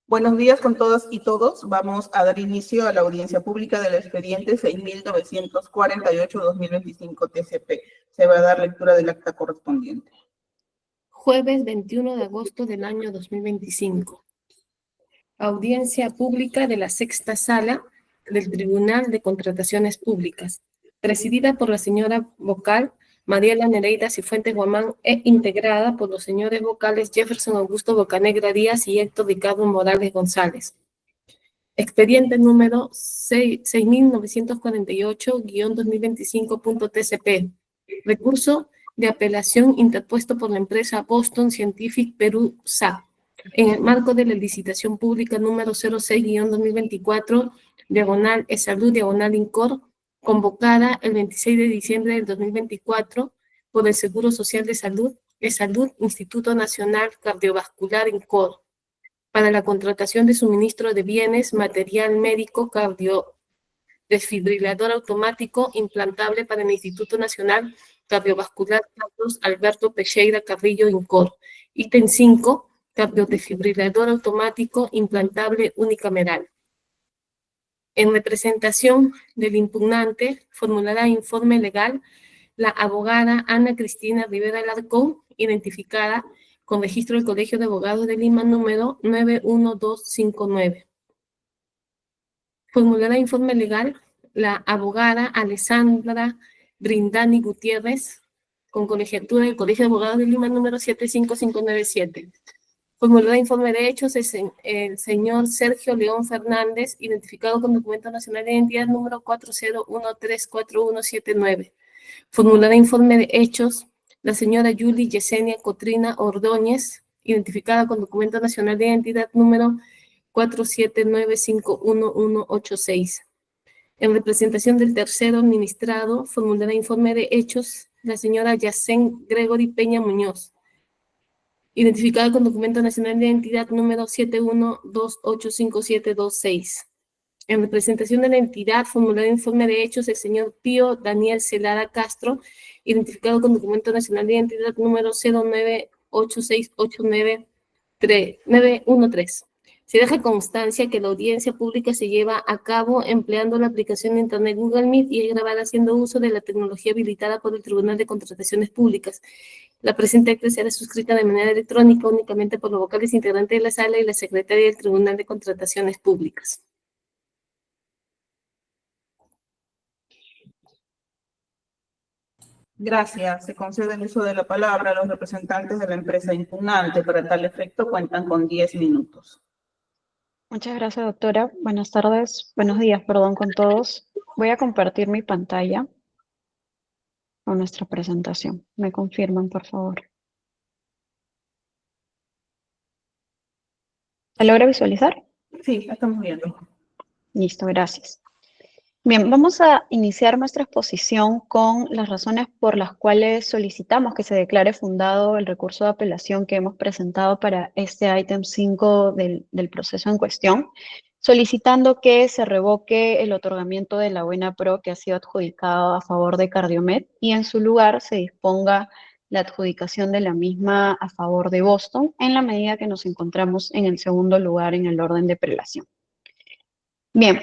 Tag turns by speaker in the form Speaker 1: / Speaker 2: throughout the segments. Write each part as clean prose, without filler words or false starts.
Speaker 1: Buenos días con todas y todos. Vamos a dar inicio a la audiencia pública del expediente 6.948-2025 TCP. Se va a dar lectura del acta correspondiente.
Speaker 2: Jueves 21 de agosto del año 2025. Audiencia pública de la sexta sala del Tribunal de Contrataciones Públicas, presidida por la señora vocal Mariela Nereida Cifuentes Guamán e integrada por los señores vocales Jefferson Augusto Bocanegra Díaz y Héctor Ricardo Morales González. Expediente número 6948-2025.tcp. Recurso de apelación interpuesto por la empresa Boston Scientific Perú SA en el marco de la licitación pública número 06-2024, diagonal eSalud, diagonal INCOR, convocada el 26 de diciembre del 2024 por el Seguro Social de Salud, eSalud, Instituto Nacional Cardiovascular INCOR, para la contratación de suministro de bienes, material médico, desfibrilador automático implantable para el Instituto Nacional Cardiovascular Carlos Alberto Teixeira Carrillo INCOR. Ítem 5, desfibrilador automático implantable unicameral. En representación del impugnante, formulará informe legal la abogada Ana Cristina Rivera Alarcón, identificada con registro del Colegio de Abogados de Lima número 91259. Formulará informe legal la abogada Alessandra Brindani Gutiérrez, con colegiatura del Colegio de Abogados de Lima número 75597. Formulará informe de hechos el señor Sergio León Fernández, identificado con documento nacional de identidad número 40134179. Formulará informe de hechos la señora Yuli Yesenia Cotrina Ordóñez, identificada con documento nacional de identidad número 479511186. En representación del tercero administrado, formulará informe de hechos la señora Yacén Gregory Peña Muñoz, identificada con documento nacional de identidad número 71285726. En representación de la entidad, formulará informe de hechos el señor Pío Daniel Celada Castro, identificado con documento nacional de identidad número 0986893. Se deja constancia que la audiencia pública se lleva a cabo empleando la aplicación de Internet Google Meet y es grabada haciendo uso de la tecnología habilitada por el Tribunal de Contrataciones Públicas. La presente acta será suscrita de manera electrónica únicamente por los vocales integrantes de la sala y la secretaria del Tribunal de Contrataciones Públicas.
Speaker 1: Gracias. Se concede el uso de la palabra a los representantes de la empresa impugnante. Para tal efecto cuentan con 10 minutos.
Speaker 3: Muchas gracias, doctora. Buenas días, con todos. Voy a compartir mi pantalla con nuestra presentación. ¿Me confirman, por favor? ¿Se logra visualizar?
Speaker 1: Sí, la estamos viendo.
Speaker 3: Listo, gracias. Bien, vamos a iniciar nuestra exposición con las razones por las cuales solicitamos que se declare fundado el recurso de apelación que hemos presentado para este ítem 5 del proceso en cuestión, solicitando que se revoque el otorgamiento de la buena pro que ha sido adjudicado a favor de Cardiomed y en su lugar se disponga la adjudicación de la misma a favor de Boston en la medida que nos encontramos en el segundo lugar en el orden de prelación. Bien,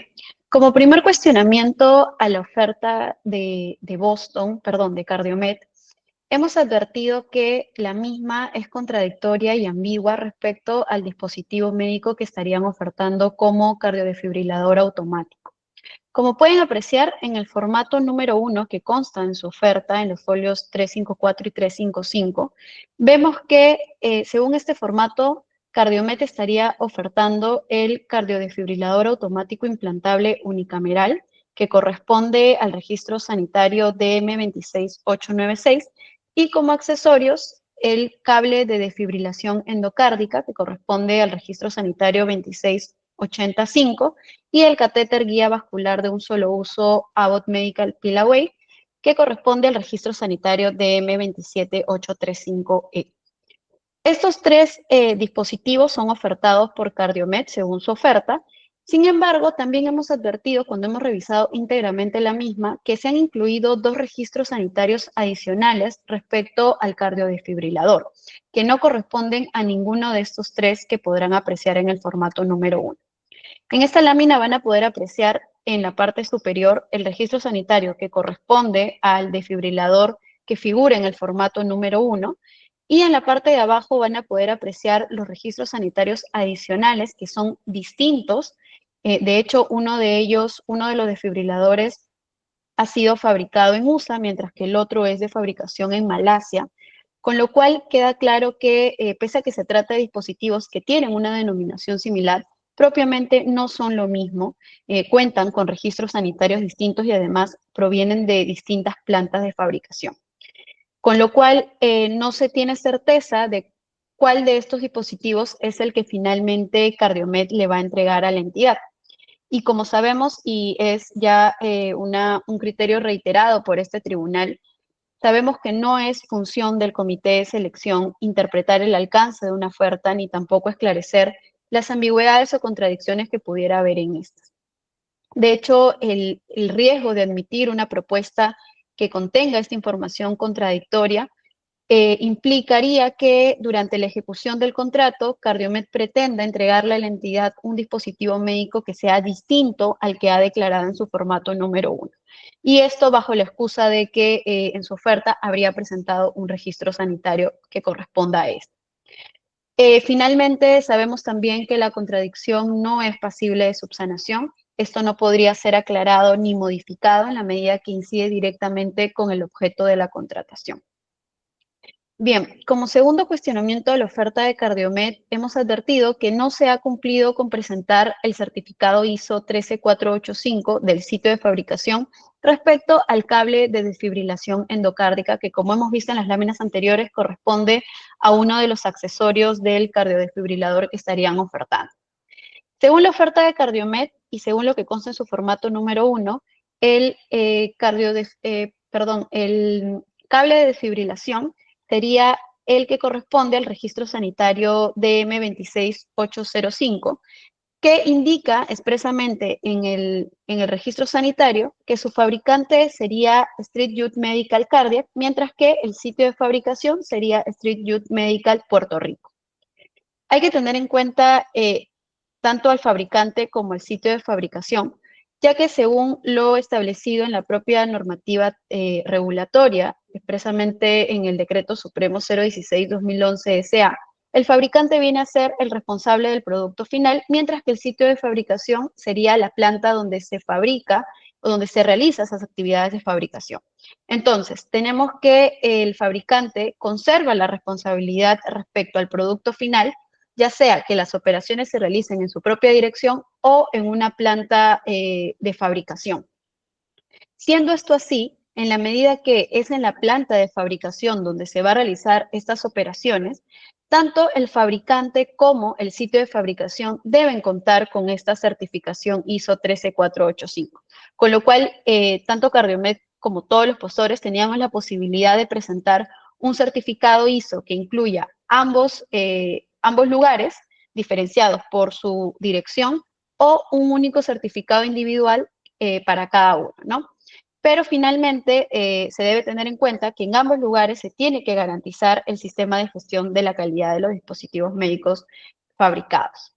Speaker 3: como primer cuestionamiento a la oferta de Cardiomed, hemos advertido que la misma es contradictoria y ambigua respecto al dispositivo médico que estarían ofertando como cardiodesfibrilador automático. Como pueden apreciar, en el formato número 1 que consta en su oferta, en los folios 354 y 355, vemos que según este formato, Cardiomed estaría ofertando el cardiodesfibrilador automático implantable unicameral, que corresponde al registro sanitario DM26896, y como accesorios, el cable de desfibrilación endocárdica, que corresponde al registro sanitario 2685, y el catéter guía vascular de un solo uso Abbott Medical Pillaway, que corresponde al registro sanitario DM27835E. Estos tres dispositivos son ofertados por Cardiomed según su oferta Sin embargo, también hemos advertido cuando hemos revisado íntegramente la misma que se han incluido 2 registros sanitarios adicionales respecto al cardiodesfibrilador, que no corresponden a ninguno de estos 3 que podrán apreciar en el formato número 1. En esta lámina van a poder apreciar en la parte superior el registro sanitario que corresponde al desfibrilador que figura en el formato número 1, y en la parte de abajo van a poder apreciar los registros sanitarios adicionales que son distintos. De hecho, uno de los desfibriladores ha sido fabricado en USA, mientras que el otro es de fabricación en Malasia, con lo cual queda claro que, pese a que se trata de dispositivos que tienen una denominación similar, propiamente no son lo mismo, cuentan con registros sanitarios distintos y además provienen de distintas plantas de fabricación. Con lo cual, no se tiene certeza de cuál de estos dispositivos es el que finalmente CardioMed le va a entregar a la entidad. Y como sabemos, y es ya un criterio reiterado por este tribunal, sabemos que no es función del comité de selección interpretar el alcance de una oferta ni tampoco esclarecer las ambigüedades o contradicciones que pudiera haber en estas. De hecho, el riesgo de admitir una propuesta que contenga esta información contradictoria implicaría que durante la ejecución del contrato, CardioMed pretenda entregarle a la entidad un dispositivo médico que sea distinto al que ha declarado en su formato número 1. Y esto bajo la excusa de que en su oferta habría presentado un registro sanitario que corresponda a esto. Finalmente, sabemos también que la contradicción no es pasible de subsanación. Esto no podría ser aclarado ni modificado en la medida que incide directamente con el objeto de la contratación. Bien, como segundo cuestionamiento de la oferta de CardioMed, hemos advertido que no se ha cumplido con presentar el certificado ISO 13485 del sitio de fabricación respecto al cable de desfibrilación endocárdica, que como hemos visto en las láminas anteriores, corresponde a uno de los accesorios del cardiodesfibrilador que estarían ofertando. Según la oferta de CardioMed y según lo que consta en su formato número 1, el cable de desfibrilación sería el que corresponde al registro sanitario DM26805, que indica expresamente en el registro sanitario que su fabricante sería Street Youth Medical Cardiac, mientras que el sitio de fabricación sería Street Youth Medical Puerto Rico. Hay que tener en cuenta tanto al fabricante como el sitio de fabricación, ya que según lo establecido en la propia normativa regulatoria, expresamente en el Decreto Supremo 016-2011 SA, el fabricante viene a ser el responsable del producto final, mientras que el sitio de fabricación sería la planta donde se fabrica o donde se realizan esas actividades de fabricación. Entonces, tenemos que el fabricante conserva la responsabilidad respecto al producto final, ya sea que las operaciones se realicen en su propia dirección o en una planta de fabricación. Siendo esto así, en la medida que es en la planta de fabricación donde se va a realizar estas operaciones, tanto el fabricante como el sitio de fabricación deben contar con esta certificación ISO 13485, con lo cual tanto CardioMed como todos los postores teníamos la posibilidad de presentar un certificado ISO que incluya ambos lugares diferenciados por su dirección o un único certificado individual para cada uno, ¿no? Pero finalmente se debe tener en cuenta que en ambos lugares se tiene que garantizar el sistema de gestión de la calidad de los dispositivos médicos fabricados.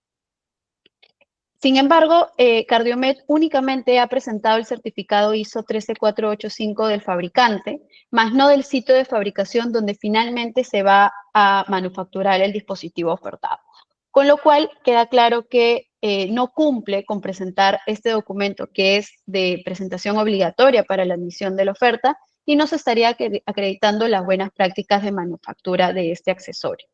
Speaker 3: Sin embargo, CardioMed únicamente ha presentado el certificado ISO 13485 del fabricante, más no del sitio de fabricación donde finalmente se va a manufacturar el dispositivo ofertado. Con lo cual, queda claro que no cumple con presentar este documento que es de presentación obligatoria para la admisión de la oferta y no se estaría acreditando las buenas prácticas de manufactura de este accesorio.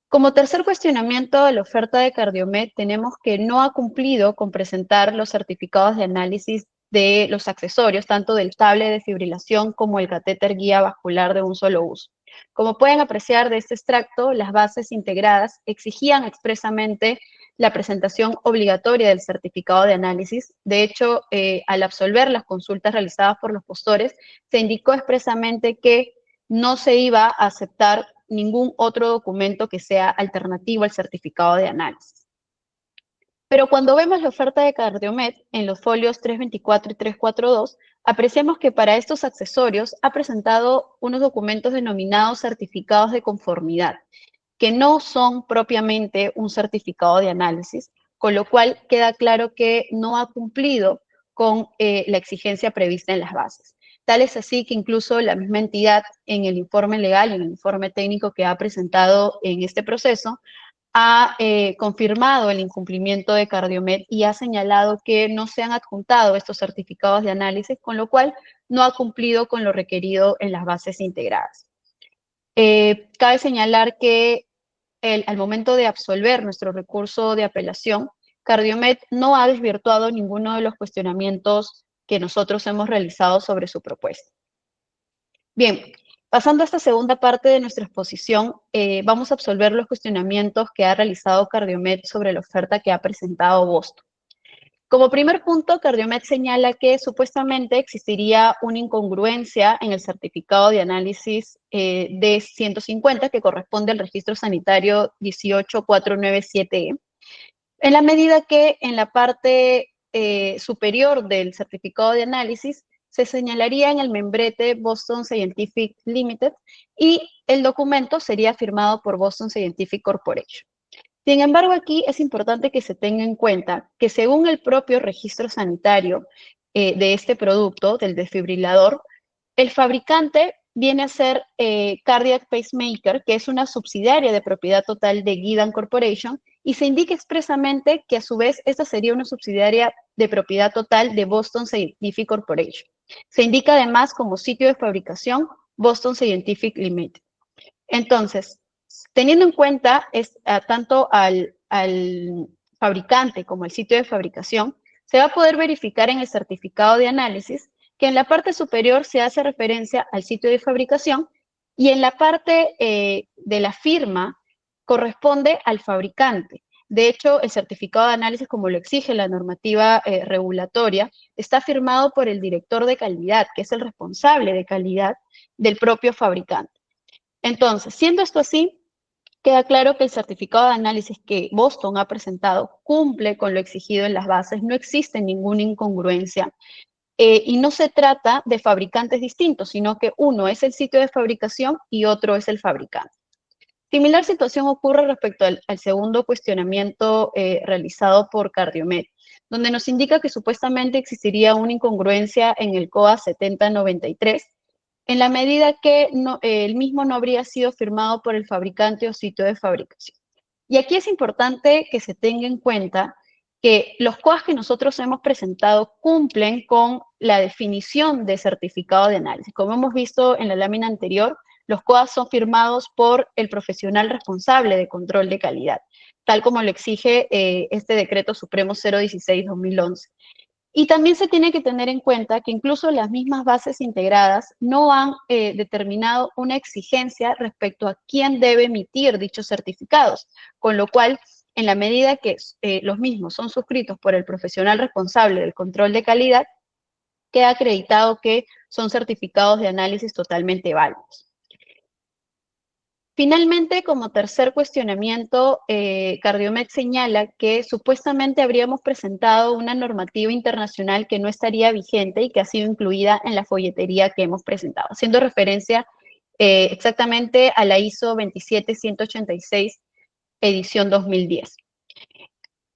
Speaker 3: Como tercer cuestionamiento de la oferta de CardioMed, tenemos que no ha cumplido con presentar los certificados de análisis de los accesorios, tanto del cable de fibrilación como el catéter guía vascular de un solo uso. Como pueden apreciar de este extracto, las bases integradas exigían expresamente la presentación obligatoria del certificado de análisis. De hecho, al absolver las consultas realizadas por los postores, se indicó expresamente que no se iba a aceptar ningún otro documento que sea alternativo al certificado de análisis. Pero cuando vemos la oferta de Cardiomed en los folios 324 y 342, apreciamos que para estos accesorios ha presentado unos documentos denominados certificados de conformidad, que no son propiamente un certificado de análisis, con lo cual queda claro que no ha cumplido con la exigencia prevista en las bases. Tal es así que incluso la misma entidad en el informe legal, en el informe técnico que ha presentado en este proceso, ha confirmado el incumplimiento de Cardiomed y ha señalado que no se han adjuntado estos certificados de análisis, con lo cual no ha cumplido con lo requerido en las bases integradas. Cabe señalar que al momento de absolver nuestro recurso de apelación, Cardiomed no ha desvirtuado ninguno de los cuestionamientos que nosotros hemos realizado sobre su propuesta. Bien, pasando a esta segunda parte de nuestra exposición, vamos a absolver los cuestionamientos que ha realizado Cardiomed sobre la oferta que ha presentado Boston. Como primer punto, Cardiomed señala que supuestamente existiría una incongruencia en el certificado de análisis D150 que corresponde al registro sanitario 18497E, en la medida que en la parte superior del certificado de análisis se señalaría en el membrete Boston Scientific Limited y el documento sería firmado por Boston Scientific Corporation. Sin embargo, aquí es importante que se tenga en cuenta que según el propio registro sanitario de este producto, del desfibrilador, el fabricante viene a ser Cardiac Pacemaker, que es una subsidiaria de propiedad total de Guidant Corporation, y se indica expresamente que a su vez esta sería una subsidiaria de propiedad total de Boston Scientific Corporation. Se indica además como sitio de fabricación Boston Scientific Limited. Entonces, teniendo en cuenta tanto al fabricante como el sitio de fabricación, se va a poder verificar en el certificado de análisis que en la parte superior se hace referencia al sitio de fabricación y en la parte de la firma corresponde al fabricante. De hecho, el certificado de análisis, como lo exige la normativa regulatoria, está firmado por el director de calidad, que es el responsable de calidad del propio fabricante. Entonces, siendo esto así, queda claro que el certificado de análisis que Boston ha presentado cumple con lo exigido en las bases, no existe ninguna incongruencia y no se trata de fabricantes distintos, sino que uno es el sitio de fabricación y otro es el fabricante. Similar situación ocurre respecto al segundo cuestionamiento realizado por Cardiomed, donde nos indica que supuestamente existiría una incongruencia en el COA 7093, en la medida que el mismo no habría sido firmado por el fabricante o sitio de fabricación. Y aquí es importante que se tenga en cuenta que los COAs que nosotros hemos presentado cumplen con la definición de certificado de análisis. Como hemos visto en la lámina anterior, los COAs son firmados por el profesional responsable de control de calidad, tal como lo exige este Decreto Supremo 016-2011. Y también se tiene que tener en cuenta que incluso las mismas bases integradas no han determinado una exigencia respecto a quién debe emitir dichos certificados, con lo cual, en la medida que los mismos son suscritos por el profesional responsable del control de calidad, queda acreditado que son certificados de análisis totalmente válidos. Finalmente, como tercer cuestionamiento, Cardiomed señala que supuestamente habríamos presentado una normativa internacional que no estaría vigente y que ha sido incluida en la folletería que hemos presentado, haciendo referencia exactamente a la ISO 27186, edición 2010.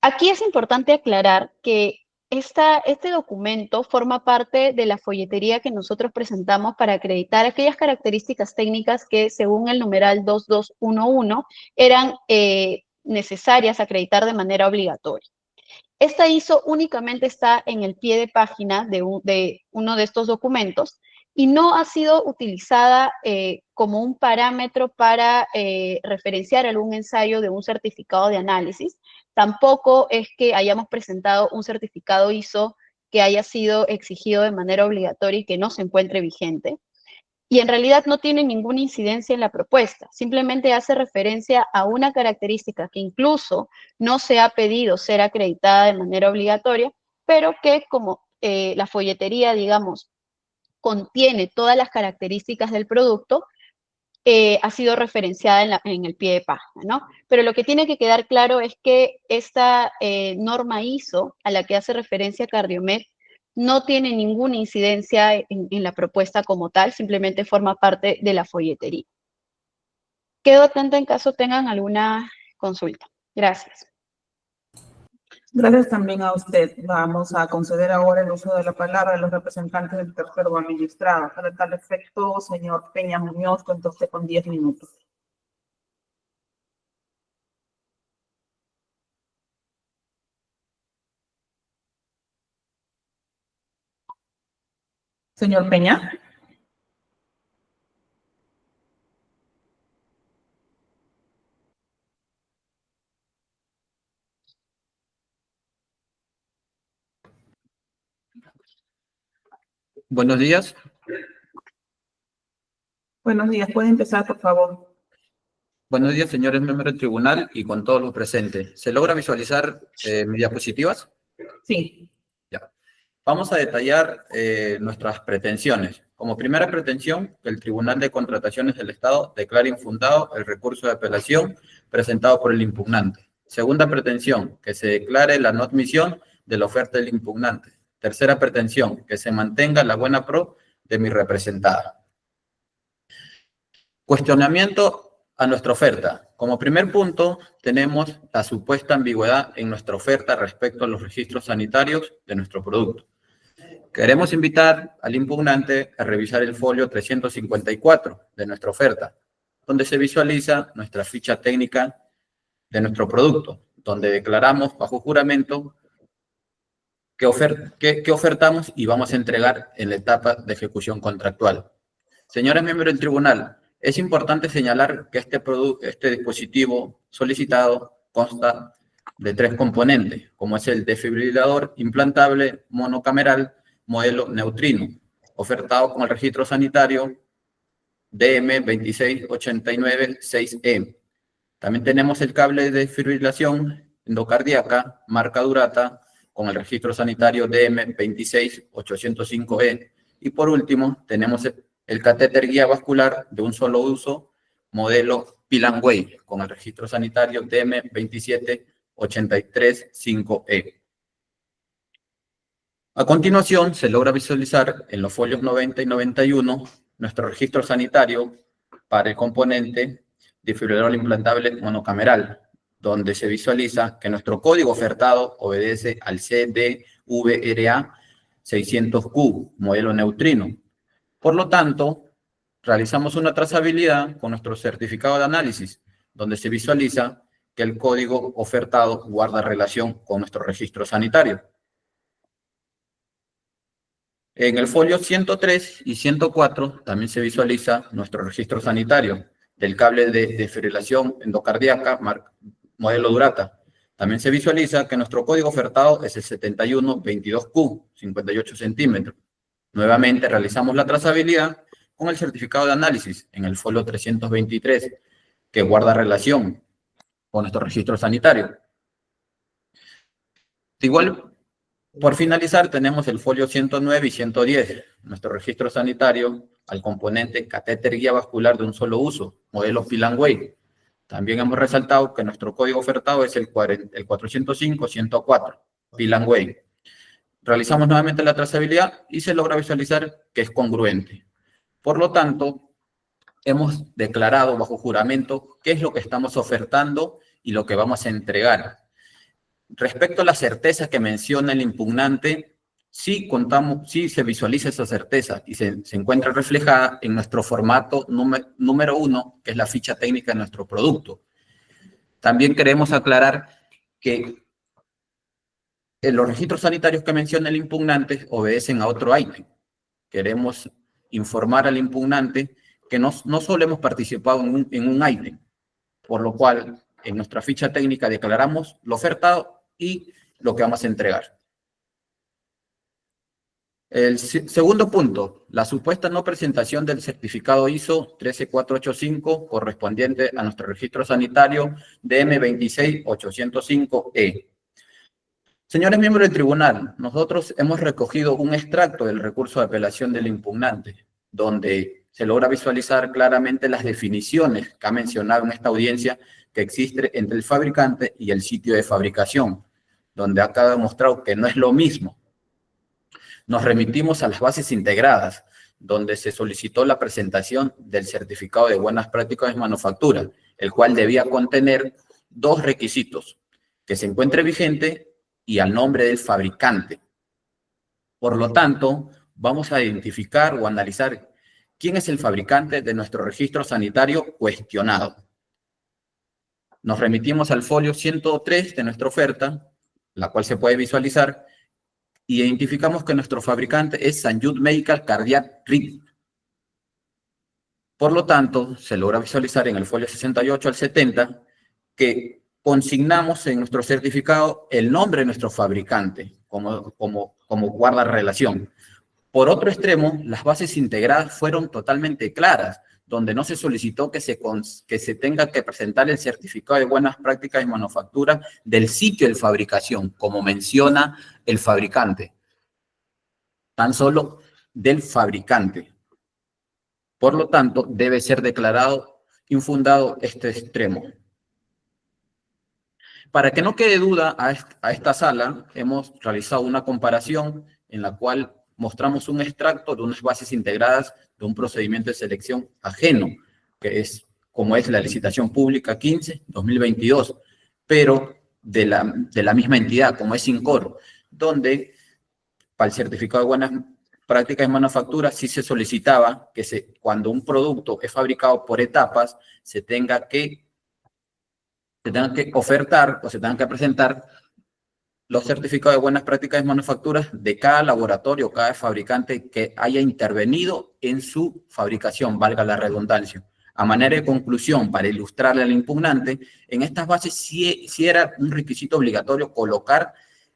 Speaker 3: Aquí es importante aclarar que este documento forma parte de la folletería que nosotros presentamos para acreditar aquellas características técnicas que, según el numeral 2211, eran necesarias acreditar de manera obligatoria. Esta ISO únicamente está en el pie de página de uno de estos documentos y no ha sido utilizada como un parámetro para referenciar algún ensayo de un certificado de análisis. Tampoco es que hayamos presentado un certificado ISO que haya sido exigido de manera obligatoria y que no se encuentre vigente. Y en realidad no tiene ninguna incidencia en la propuesta, simplemente hace referencia a una característica que incluso no se ha pedido ser acreditada de manera obligatoria, pero que como la folletería, digamos, contiene todas las características del producto, ha sido referenciada en el pie de página, ¿no? Pero lo que tiene que quedar claro es que esta norma ISO a la que hace referencia Cardiomed no tiene ninguna incidencia en la propuesta como tal, simplemente forma parte de la folletería. Quedo atenta en caso tengan alguna consulta. Gracias.
Speaker 1: Gracias también a usted. Vamos a conceder ahora el uso de la palabra a los representantes del tercero administrado. Para tal efecto, señor Peña Muñoz, cuenta usted con 10 minutos. Señor Peña.
Speaker 4: Buenos días.
Speaker 1: Buenos días. ¿Puede empezar, por favor?
Speaker 4: Buenos días, señores miembros del tribunal y con todos los presentes. ¿Se logra visualizar mis diapositivas?
Speaker 1: Sí.
Speaker 4: Ya. Vamos a detallar nuestras pretensiones. Como primera pretensión, que el Tribunal de Contrataciones del Estado declare infundado el recurso de apelación presentado por el impugnante. Segunda pretensión, que se declare la no admisión de la oferta del impugnante. Tercera pretensión, que se mantenga la buena pro de mi representada. Cuestionamiento a nuestra oferta. Como primer punto, tenemos la supuesta ambigüedad en nuestra oferta respecto a los registros sanitarios de nuestro producto. Queremos invitar al impugnante a revisar el folio 354 de nuestra oferta, donde se visualiza nuestra ficha técnica de nuestro producto, donde declaramos bajo juramento que ofertamos y vamos a entregar en la etapa de ejecución contractual. Señores miembros del tribunal, es importante señalar que este dispositivo solicitado consta de 3 componentes, como es el desfibrilador implantable monocameral modelo neutrino, ofertado con el registro sanitario DM26896E. También tenemos el cable de desfibrilación endocardíaca marca Durata con el registro sanitario DM26805E. Y por último, tenemos el catéter guía vascular de un solo uso, modelo Pilangway, con el registro sanitario DM27835E. A continuación, se logra visualizar en los folios 90 y 91 nuestro registro sanitario para el componente desfibrilador implantable monocameral, donde se visualiza que nuestro código ofertado obedece al CDVRA 600Q, modelo neutrino. Por lo tanto, realizamos una trazabilidad con nuestro certificado de análisis, donde se visualiza que el código ofertado guarda relación con nuestro registro sanitario. En el folio 103 y 104 también se visualiza nuestro registro sanitario del cable de desfibrilación endocardíaca modelo Durata. También se visualiza que nuestro código ofertado es el 7122Q, 58 centímetros. Nuevamente realizamos la trazabilidad con el certificado de análisis en el folio 323, que guarda relación con nuestro registro sanitario. Igual, por finalizar, tenemos el folio 109 y 110, nuestro registro sanitario al componente catéter guía vascular de un solo uso, modelo Pilangway. También hemos resaltado que nuestro código ofertado es el 405-104, Pilangway. Realizamos nuevamente la trazabilidad y se logra visualizar que es congruente. Por lo tanto, hemos declarado bajo juramento qué es lo que estamos ofertando y lo que vamos a entregar. Respecto a la certeza que menciona el impugnante, sí se visualiza esa certeza y se encuentra reflejada en nuestro formato número 1, que es la ficha técnica de nuestro producto. También queremos aclarar que los registros sanitarios que menciona el impugnante obedecen a otro ítem. Queremos informar al impugnante que no solo hemos participado en un ítem, por lo cual en nuestra ficha técnica declaramos lo ofertado y lo que vamos a entregar. El segundo punto, la supuesta no presentación del certificado ISO 13485 correspondiente a nuestro registro sanitario DM26805E. Señores miembros del tribunal, nosotros hemos recogido un extracto del recurso de apelación del impugnante, donde se logra visualizar claramente las definiciones que ha mencionado en esta audiencia que existe entre el fabricante y el sitio de fabricación, donde ha quedado demostrado que no es lo mismo. Nos remitimos a las bases integradas, donde se solicitó la presentación del certificado de buenas prácticas de manufactura, el cual debía contener 2 requisitos: que se encuentre vigente y al nombre del fabricante. Por lo tanto, vamos a identificar o analizar quién es el fabricante de nuestro registro sanitario cuestionado. Nos remitimos al folio 103 de nuestra oferta, la cual se puede visualizar, y identificamos que nuestro fabricante es St. Jude Medical Cardiac Rhythm. Por lo tanto, se logra visualizar en el folio 68 al 70 que consignamos en nuestro certificado el nombre de nuestro fabricante como guarda relación. Por otro extremo, las bases integradas fueron totalmente claras, donde no se solicitó que se tenga que presentar el certificado de buenas prácticas de manufactura del sitio de fabricación, como menciona el fabricante, tan solo del fabricante. Por lo tanto, debe ser declarado infundado este extremo. Para que no quede duda a esta sala, hemos realizado una comparación en la cual mostramos un extracto de unas bases integradas de un procedimiento de selección ajeno, que es como es la licitación pública 15-2022, pero de la misma entidad, como es INCOR, donde para el certificado de buenas prácticas de manufactura sí se solicitaba que cuando un producto es fabricado por etapas, se tenga que ofertar o se tengan que presentar los certificados de buenas prácticas de manufactura de cada laboratorio, cada fabricante que haya intervenido en su fabricación, valga la redundancia. A manera de conclusión, para ilustrarle al impugnante, en estas bases sí era un requisito obligatorio colocar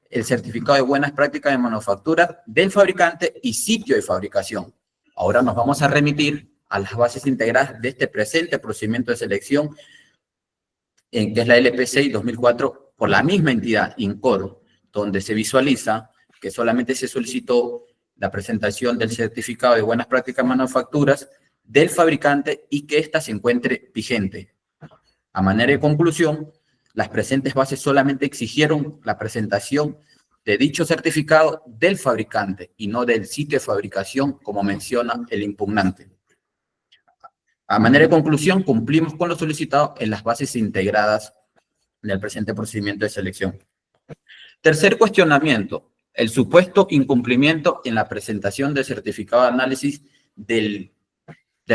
Speaker 4: el certificado de buenas prácticas de manufactura del fabricante y sitio de fabricación. Ahora nos vamos a remitir a las bases integradas de este presente procedimiento de selección, que es la LP6 2004, por la misma entidad, INCOR, donde se visualiza que solamente se solicitó la presentación del certificado de buenas prácticas de manufacturas del fabricante y que ésta se encuentre vigente. A manera de conclusión, las presentes bases solamente exigieron la presentación de dicho certificado del fabricante y no del sitio de fabricación, como menciona el impugnante. A manera de conclusión, cumplimos con lo solicitado en las bases integradas del presente procedimiento de selección. Tercer cuestionamiento, el supuesto incumplimiento en la presentación del certificado de análisis del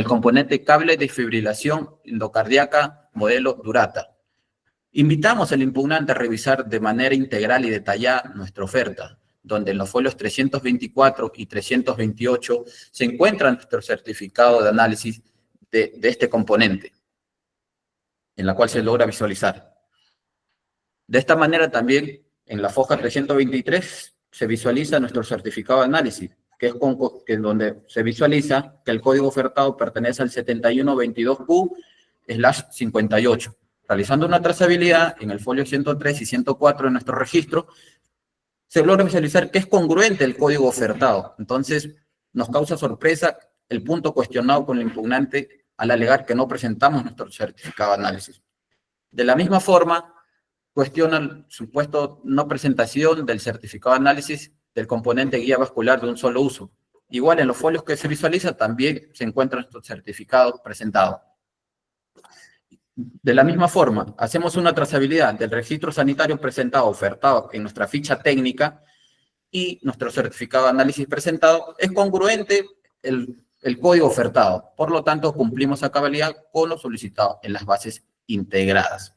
Speaker 4: componente cable de fibrilación endocardíaca modelo Durata. Invitamos al impugnante a revisar de manera integral y detallada nuestra oferta, donde en los folios 324 y 328 se encuentra nuestro certificado de análisis de este componente, en la cual se logra visualizar. De esta manera también, en la foja 323 se visualiza nuestro certificado de análisis, que es donde se visualiza que el código ofertado pertenece al 7122Q/58. Realizando una trazabilidad en el folio 103 y 104 de nuestro registro, se logra visualizar que es congruente el código ofertado. Entonces, nos causa sorpresa el punto cuestionado con el impugnante al alegar que no presentamos nuestro certificado de análisis. De la misma forma, cuestiona el supuesto no presentación del certificado de análisis del componente guía vascular de un solo uso. Igual en los folios que se visualiza también se encuentra nuestro certificado presentado. De la misma forma, hacemos una trazabilidad del registro sanitario presentado, ofertado en nuestra ficha técnica y nuestro certificado de análisis presentado. Es congruente el código ofertado. Por lo tanto, cumplimos a cabalidad con lo solicitado en las bases integradas.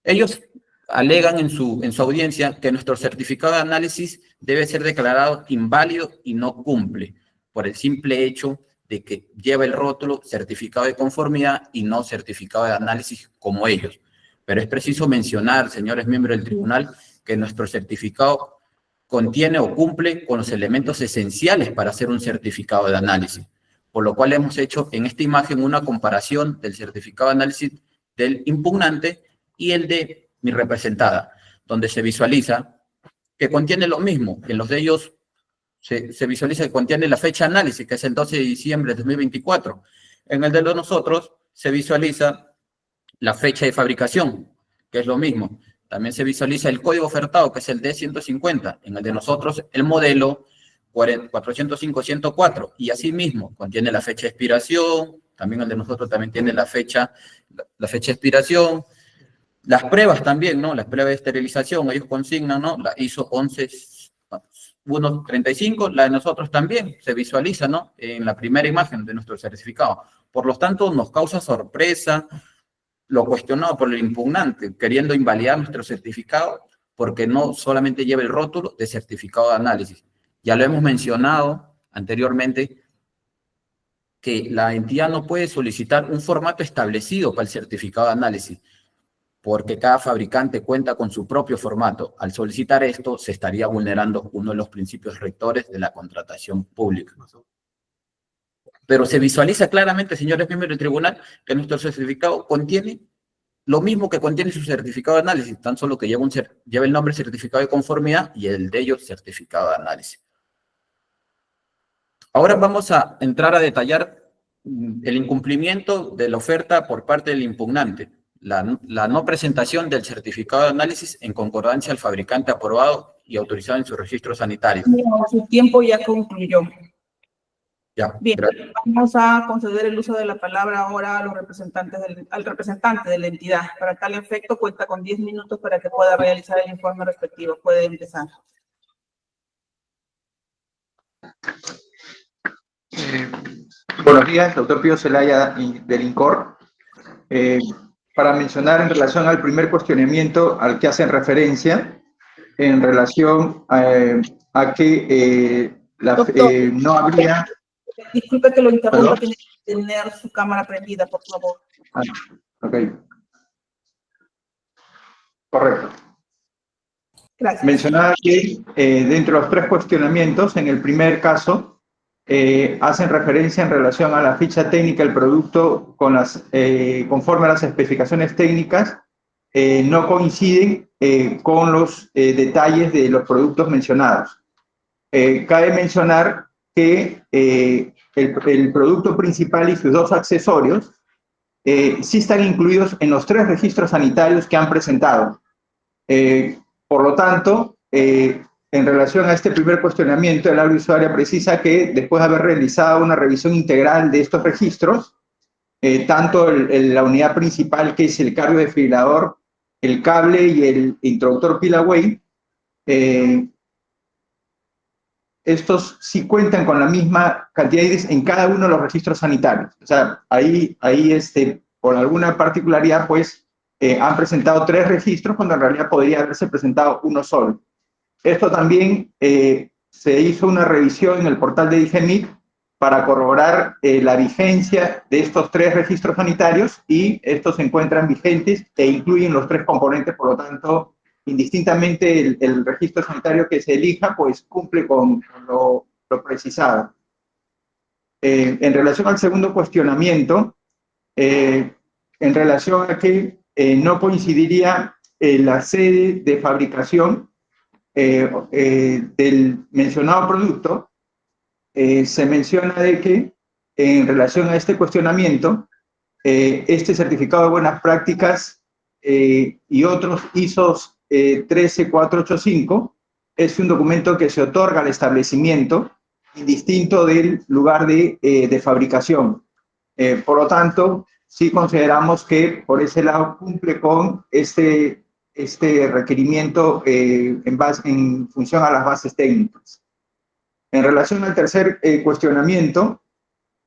Speaker 4: Ellos alegan en su audiencia que nuestro certificado de análisis debe ser declarado inválido y no cumple por el simple hecho de que lleva el rótulo certificado de conformidad y no certificado de análisis como ellos. Pero es preciso mencionar, señores miembros del tribunal, que nuestro certificado contiene o cumple con los elementos esenciales para hacer un certificado de análisis, por lo cual hemos hecho en esta imagen una comparación del certificado de análisis del impugnante y el de mi representada, donde se visualiza que contiene lo mismo. En los de ellos se visualiza que contiene la fecha de análisis, que es el 12 de diciembre de 2024. En el de nosotros se visualiza la fecha de fabricación, que es lo mismo. También se visualiza el código ofertado, que es el D150. En el de nosotros, el modelo 405-104. Y asimismo, contiene la fecha de expiración. También el de nosotros también tiene la fecha de expiración. Las pruebas también, ¿no? Las pruebas de esterilización, ellos consignan, ¿no? La ISO 11135, la de nosotros también se visualiza, ¿no? En la primera imagen de nuestro certificado. Por lo tanto, nos causa sorpresa lo cuestionado por el impugnante, queriendo invalidar nuestro certificado, porque no solamente lleva el rótulo de certificado de análisis. Ya lo hemos mencionado anteriormente, que la entidad no puede solicitar un formato establecido para el certificado de análisis, porque cada fabricante cuenta con su propio formato. Al solicitar esto, se estaría vulnerando uno de los principios rectores de la contratación pública. Pero se visualiza claramente, señores miembros del tribunal, que nuestro certificado contiene lo mismo que contiene su certificado de análisis, tan solo que lleva el nombre certificado de conformidad y el de ellos certificado de análisis. Ahora vamos a entrar a detallar el incumplimiento de la oferta por parte del impugnante, la no presentación del certificado de análisis en concordancia al fabricante aprobado y autorizado en su registro sanitario.
Speaker 1: Su tiempo ya concluyó.
Speaker 4: Ya,
Speaker 1: Bien,
Speaker 4: gracias.
Speaker 1: vamos a conceder el uso de la palabra ahora a los al representante de la entidad. Para tal efecto, cuenta con 10 minutos para que pueda realizar el informe respectivo. Puede empezar.
Speaker 5: Buenos días, doctor Pío Zelaya del INCOR. Para mencionar en relación al primer cuestionamiento al que hacen referencia, en relación a que no habría...
Speaker 1: Disculpe que lo interrumpa,
Speaker 5: ¿Perdón?
Speaker 1: tiene que tener su cámara prendida, por favor.
Speaker 5: Ok. Correcto.
Speaker 1: Gracias.
Speaker 5: Mencionaba que dentro de los tres cuestionamientos, en el primer caso, hacen referencia en relación a la ficha técnica del producto conforme a las especificaciones técnicas, no coinciden con los detalles de los productos mencionados. Cabe mencionar que el producto principal y sus dos accesorios sí están incluidos en los tres registros sanitarios que han presentado. Por lo tanto, en relación a este primer cuestionamiento, el área usuaria precisa que después de haber realizado una revisión integral de estos registros, tanto la unidad principal, que es el cardiodefibrilador, el cable y el introductor PILAWAY, estos sí cuentan con la misma cantidad de IDs en cada uno de los registros sanitarios. O sea, ahí por alguna particularidad, pues, han presentado tres registros cuando en realidad podría haberse presentado uno solo. Esto también se hizo una revisión en el portal de DIGEMIT para corroborar la vigencia de estos tres registros sanitarios, y estos se encuentran vigentes e incluyen los tres componentes. Por lo tanto, indistintamente el registro sanitario que se elija, pues cumple con lo precisado. En relación al segundo cuestionamiento, en relación a que no coincidiría la sede de fabricación del mencionado producto, se menciona de que en relación a este cuestionamiento, este certificado de buenas prácticas y otros ISOs 13485 es un documento que se otorga al establecimiento indistinto del lugar de fabricación. Por lo tanto, sí consideramos que por ese lado cumple con este requerimiento en función a las bases técnicas. En relación al tercer cuestionamiento,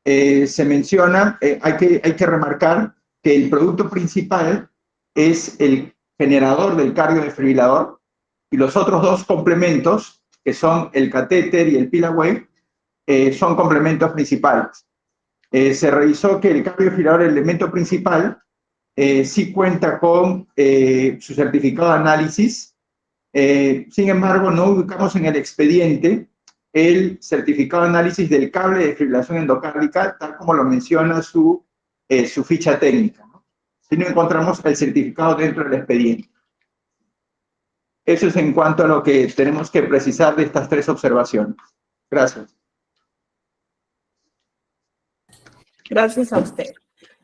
Speaker 5: se menciona, hay que remarcar que el producto principal es el generador del cardiodefibrilador, y los otros dos complementos, que son el catéter y el PILAWAY, son complementos principales. Se revisó que el cardiodefibrilador, el elemento principal, sí cuenta con su certificado de análisis. Sin embargo, no ubicamos en el expediente el certificado de análisis del cable de defibrilación endocárdica, tal como lo menciona su ficha técnica, ¿no? Si no encontramos el certificado dentro del expediente. Eso es en cuanto a lo que tenemos que precisar de estas tres observaciones. Gracias.
Speaker 1: Gracias a usted.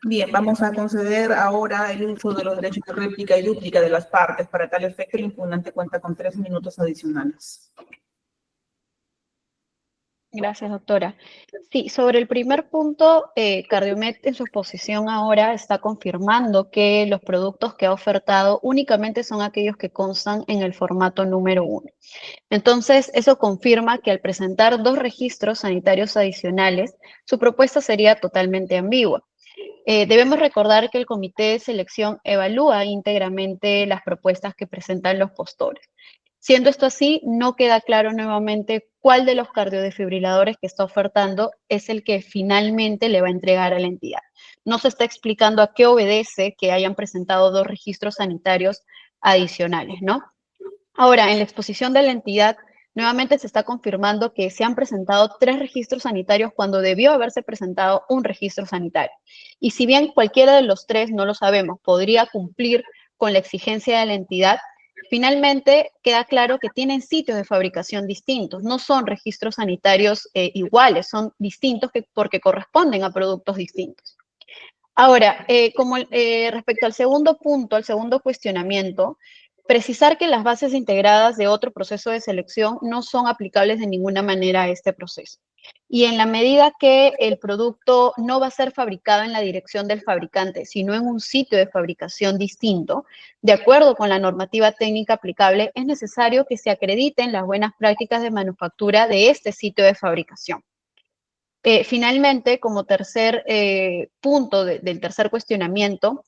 Speaker 1: Bien, vamos a conceder ahora el uso de los derechos de réplica y dúplica de las partes. Para tal efecto, el impugnante cuenta con 3 minutos adicionales.
Speaker 3: Gracias, doctora. Sí, sobre el primer punto, Cardiomed en su exposición ahora está confirmando que los productos que ha ofertado únicamente son aquellos que constan en el formato número 1. Entonces, eso confirma que al presentar 2 registros sanitarios adicionales, su propuesta sería totalmente ambigua. Debemos recordar que el comité de selección evalúa íntegramente las propuestas que presentan los postores. Siendo esto así, no queda claro nuevamente cuál de los cardiodesfibriladores que está ofertando es el que finalmente le va a entregar a la entidad. No se está explicando a qué obedece que hayan presentado 2 registros sanitarios adicionales, ¿no? Ahora, en la exposición de la entidad, nuevamente se está confirmando que se han presentado 3 registros sanitarios cuando debió haberse presentado un registro sanitario. Y si bien cualquiera de los 3, no lo sabemos, podría cumplir con la exigencia de la entidad, finalmente queda claro que tienen sitios de fabricación distintos, no son registros sanitarios iguales, son distintos porque corresponden a productos distintos. Ahora, respecto al segundo punto, al segundo cuestionamiento, precisar que las bases integradas de otro proceso de selección no son aplicables de ninguna manera a este proceso. Y en la medida que el producto no va a ser fabricado en la dirección del fabricante, sino en un sitio de fabricación distinto, de acuerdo con la normativa técnica aplicable, es necesario que se acrediten las buenas prácticas de manufactura de este sitio de fabricación. Finalmente, como tercer punto del tercer cuestionamiento,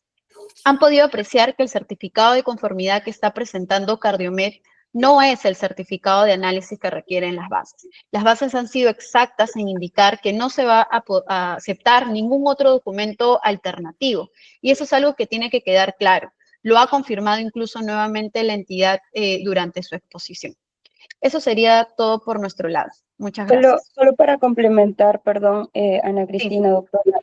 Speaker 3: han podido apreciar que el certificado de conformidad que está presentando Cardiomed no es el certificado de análisis que requieren las bases. Las bases han sido exactas en indicar que no se va a aceptar ningún otro documento alternativo. Y eso es algo que tiene que quedar claro. Lo ha confirmado incluso nuevamente la entidad durante su exposición. Eso sería todo por nuestro lado. Muchas gracias.
Speaker 6: Solo para complementar, perdón, Ana Cristina, doctora,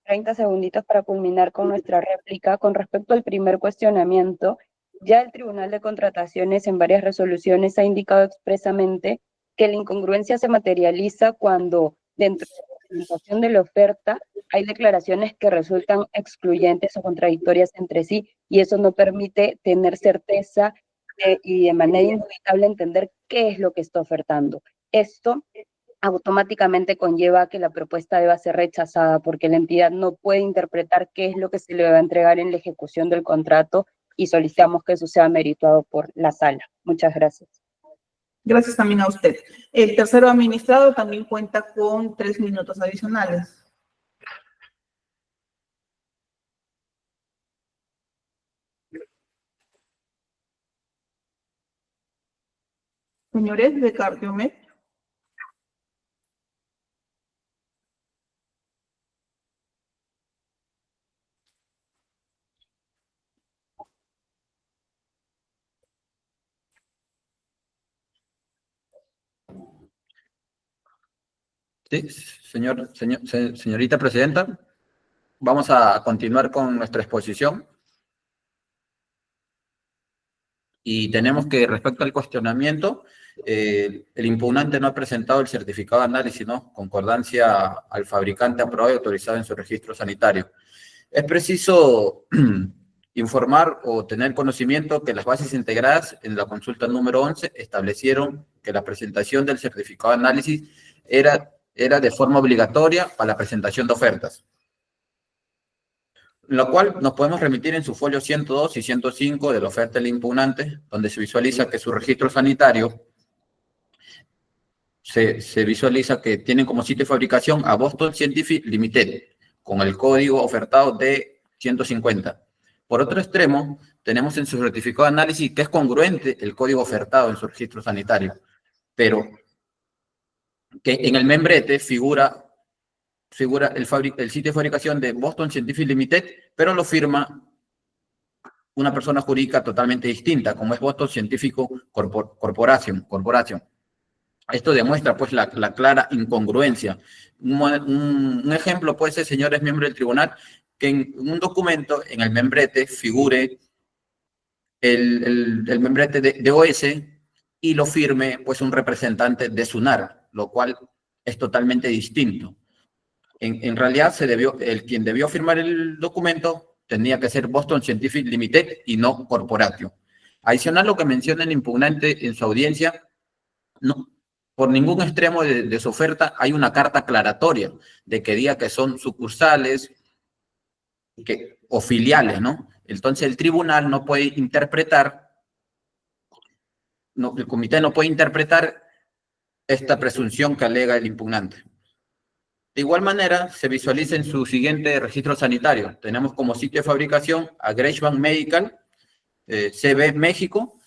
Speaker 6: 30 segunditos para culminar con nuestra réplica. Con respecto al primer cuestionamiento, ya el Tribunal de Contrataciones en varias resoluciones ha indicado expresamente que la incongruencia se materializa cuando dentro de la presentación de la oferta hay declaraciones que resultan excluyentes o contradictorias entre sí, y eso no permite tener certeza y de manera indubitable entender qué es lo que está ofertando. Esto automáticamente conlleva que la propuesta deba ser rechazada porque la entidad no puede interpretar qué es lo que se le va a entregar en la ejecución del contrato y solicitamos que eso sea merituado por la sala. Muchas gracias.
Speaker 1: Gracias también a usted. El tercero administrado también cuenta con 3 minutos adicionales. Señores de Cardiomed.
Speaker 4: Sí, señorita presidenta, vamos a continuar con nuestra exposición. Y tenemos que, respecto al cuestionamiento, el impugnante no ha presentado el certificado de análisis, ¿no? Concordancia al fabricante aprobado y autorizado en su registro sanitario. Es preciso informar o tener conocimiento que las bases integradas en la consulta número 11 establecieron que la presentación del certificado de análisis era de forma obligatoria para la presentación de ofertas, lo cual nos podemos remitir en su folio 102 y 105 de la oferta del impugnante, donde se visualiza que su registro sanitario se visualiza que tienen como sitio de fabricación a Boston Scientific Limited, con el código ofertado de 150. Por otro extremo, tenemos en su certificado de análisis que es congruente el código ofertado en su registro sanitario, pero que en el membrete figura el sitio de fabricación de Boston Scientific Limited, pero lo firma una persona jurídica totalmente distinta, como es Boston Scientific Corporation. Esto demuestra, pues, la clara incongruencia. Un ejemplo puede ser, señores miembros del tribunal, que en un documento, en el membrete, figure el membrete de OS y lo firme, pues, un representante de SUNAR, lo cual es totalmente distinto. En realidad, quien debió firmar el documento tenía que ser Boston Scientific Limited y no Corporatio. Adicional, lo que menciona el impugnante en su audiencia, no, por ningún extremo de su oferta hay una carta aclaratoria de que diga que son sucursales o filiales, ¿no? Entonces el tribunal no puede interpretar, el comité no puede interpretar esta presunción que alega el impugnante. De igual manera, se visualiza en su siguiente registro sanitario. Tenemos como sitio de fabricación a Gresham Medical, CB México,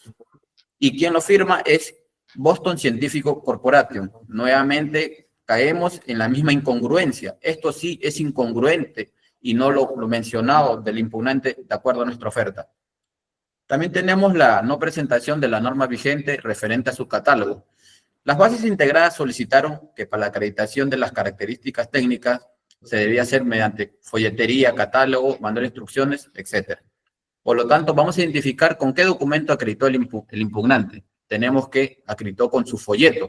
Speaker 4: y quien lo firma es Boston Scientific Corporation. Nuevamente caemos en la misma incongruencia. Esto sí es incongruente y no lo mencionado del impugnante de acuerdo a nuestra oferta. También tenemos la no presentación de la norma vigente referente a su catálogo. Las bases integradas solicitaron que para la acreditación de las características técnicas se debía hacer mediante folletería, catálogo, manual de instrucciones, etc. Por lo tanto, vamos a identificar con qué documento acreditó el impugnante. Tenemos que acreditó con su folleto.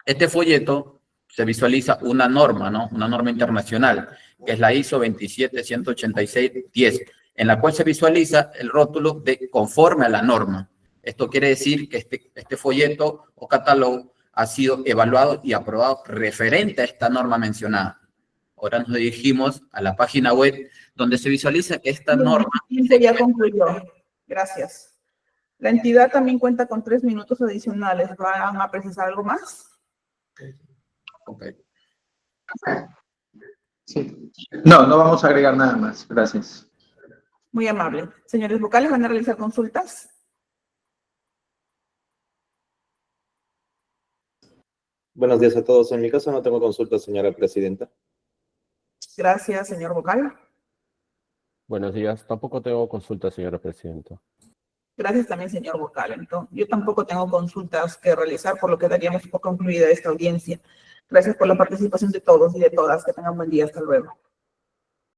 Speaker 4: Este folleto se visualiza una norma, ¿no? Una norma internacional, que es la ISO 27186-10, en la cual se visualiza el rótulo de conforme a la norma. Esto quiere decir que este folleto o catálogo ha sido evaluado y aprobado referente a esta norma mencionada. Ahora nos dirigimos a la página web donde se visualiza que esta norma...
Speaker 1: Ya concluyó. Gracias. La entidad también cuenta con 3 minutos adicionales. ¿Van a precisar algo más?
Speaker 4: Ok.
Speaker 5: Sí. No vamos a agregar nada más. Gracias.
Speaker 1: Muy amable. Señores vocales, ¿van a realizar consultas?
Speaker 7: Buenos días a todos. En mi caso no tengo consulta, señora presidenta.
Speaker 1: Gracias, señor vocal.
Speaker 8: Buenos días. Tampoco tengo consulta, señora presidenta.
Speaker 1: Gracias también, señor vocal. Entonces, yo tampoco tengo consultas que realizar, por lo que daríamos por concluida esta audiencia. Gracias por la participación de todos y de todas. Que tengan buen día. Hasta luego.